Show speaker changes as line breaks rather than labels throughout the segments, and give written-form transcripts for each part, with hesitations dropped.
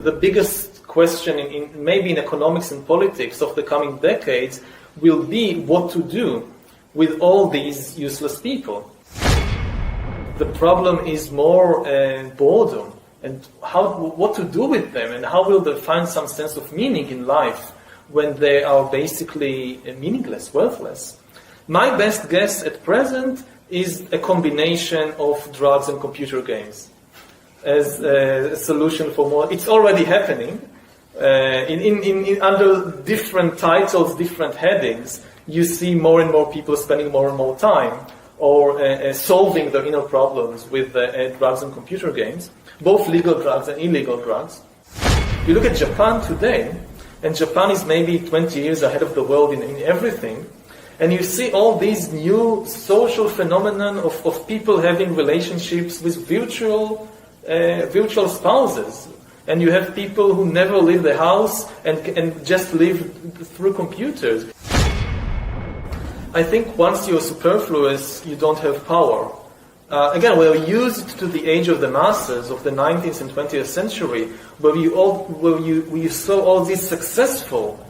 The biggest question maybe in economics and politics of the coming decades will be what to do with all these useless people. The problem is more boredom and what to do with them, and how will they find some sense of meaning in life when they are basically meaningless, worthless. My best guess at present is a combination of drugs and computer games as a solution for more. It's already happening under different titles, different headings. You see more and more people spending more and more time or solving their inner problems with drugs and computer games, both legal drugs and illegal drugs. You look at Japan today, and Japan is maybe 20 years ahead of the world in everything, and you see all these new social phenomenon of people having relationships with virtual spouses. And you have people who never leave the house and just live through computers. I think once you're superfluous, you don't have power. Again, we are used to the age of the masses of the 19th and 20th century, where we saw all these successful,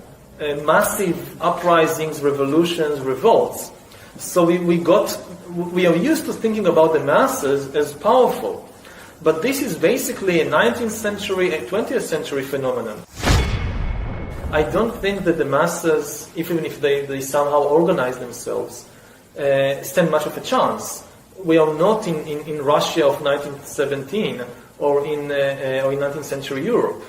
massive uprisings, revolutions, revolts. So we are used to thinking about the masses as powerful. But this is basically a 19th century and 20th century phenomenon. I don't think that the masses, even if they somehow organize themselves, stand much of a chance. We are not in Russia of 1917 or in 19th century Europe.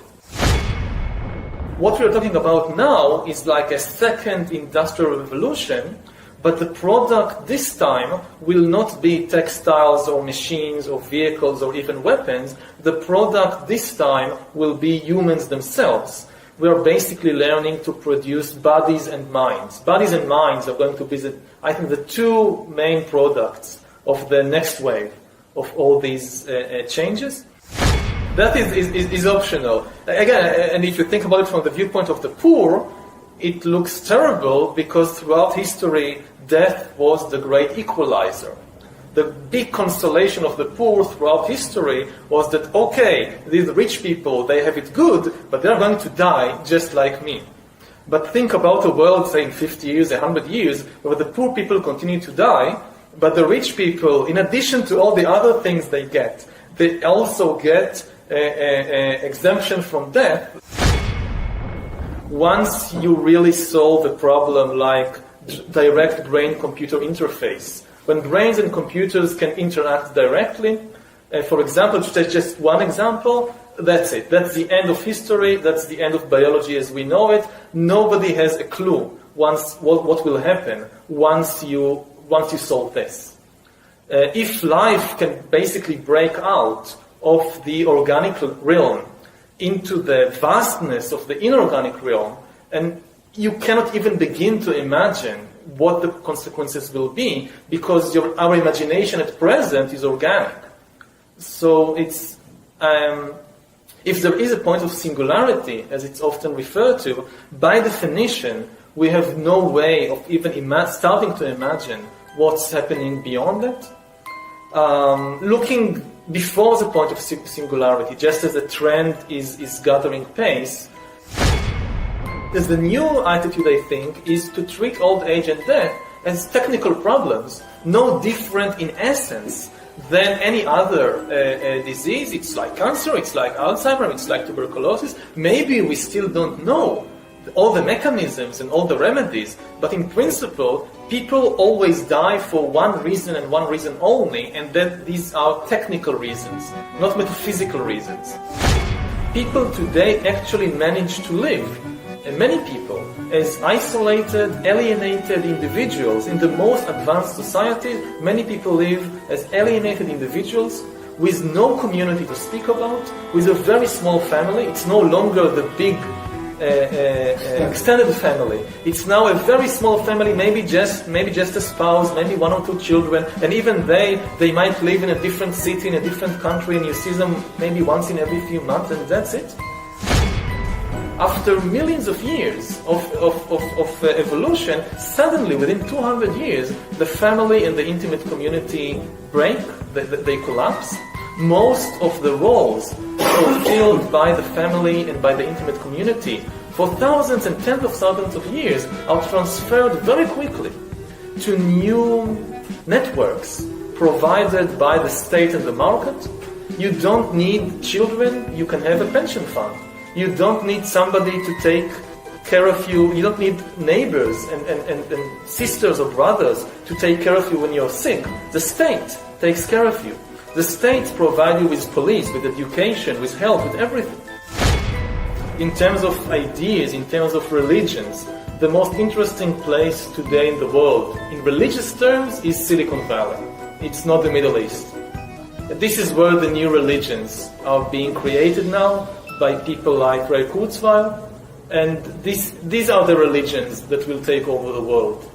What we are talking about now is like a second industrial revolution, but the product this time will not be textiles or machines or vehicles or even weapons. The product this time will be humans themselves. We are basically learning to produce bodies and minds. Bodies and minds are going to be, I think, the two main products of the next wave of all these changes. That is optional. Again, and if you think about it from the viewpoint of the poor, it looks terrible because throughout history, death was the great equalizer. The big consolation of the poor throughout history was that, okay, these rich people, they have it good, but they're going to die just like me. But think about a world, say in 50 years, 100 years, where the poor people continue to die, but the rich people, in addition to all the other things they get, they also get exemption from death. Once you really solve a problem like direct brain-computer interface, when brains and computers can interact directly, for example, to take just one example, that's it. That's the end of history, that's the end of biology as we know it. Nobody has a clue what will happen once you solve this. If life can basically break out of the organic realm into the vastness of the inorganic realm, and you cannot even begin to imagine what the consequences will be, because our imagination at present is organic. So it's if there is a point of singularity, as it's often referred to, by definition, we have no way of even starting to imagine what's happening beyond that. Looking before the point of singularity, just as the trend is gathering pace, there's the new attitude, I think, is to treat old age and death as technical problems, no different in essence than any other disease. It's like cancer, it's like Alzheimer's, it's like tuberculosis. Maybe we still don't know all the mechanisms and all the remedies, but in principle, people always die for one reason and one reason only, and that these are technical reasons, not metaphysical reasons. People today actually manage to live, and many people, as isolated, alienated individuals. In the most advanced societies, many people live as alienated individuals with no community to speak about, with a very small family. It's no longer the big extended family. It's now a very small family, maybe just a spouse, maybe one or two children, and even they might live in a different city, in a different country, and you see them maybe once in every few months, and that's it. After millions of years of evolution, suddenly within 200 years, the family and the intimate community break, they collapse. Most of the roles fulfilled by the family and by the intimate community for thousands and tens of thousands of years are transferred very quickly to new networks provided by the state and the market. You don't need children, you can have a pension fund. You don't need somebody to take care of you. You don't need neighbors and sisters or brothers to take care of you when you're sick. The state takes care of you. The state provides you with police, with education, with health, with everything. In terms of ideas, in terms of religions, the most interesting place today in the world, in religious terms, is Silicon Valley. It's not the Middle East. This is where the new religions are being created now by people like Ray Kurzweil, and these are the religions that will take over the world.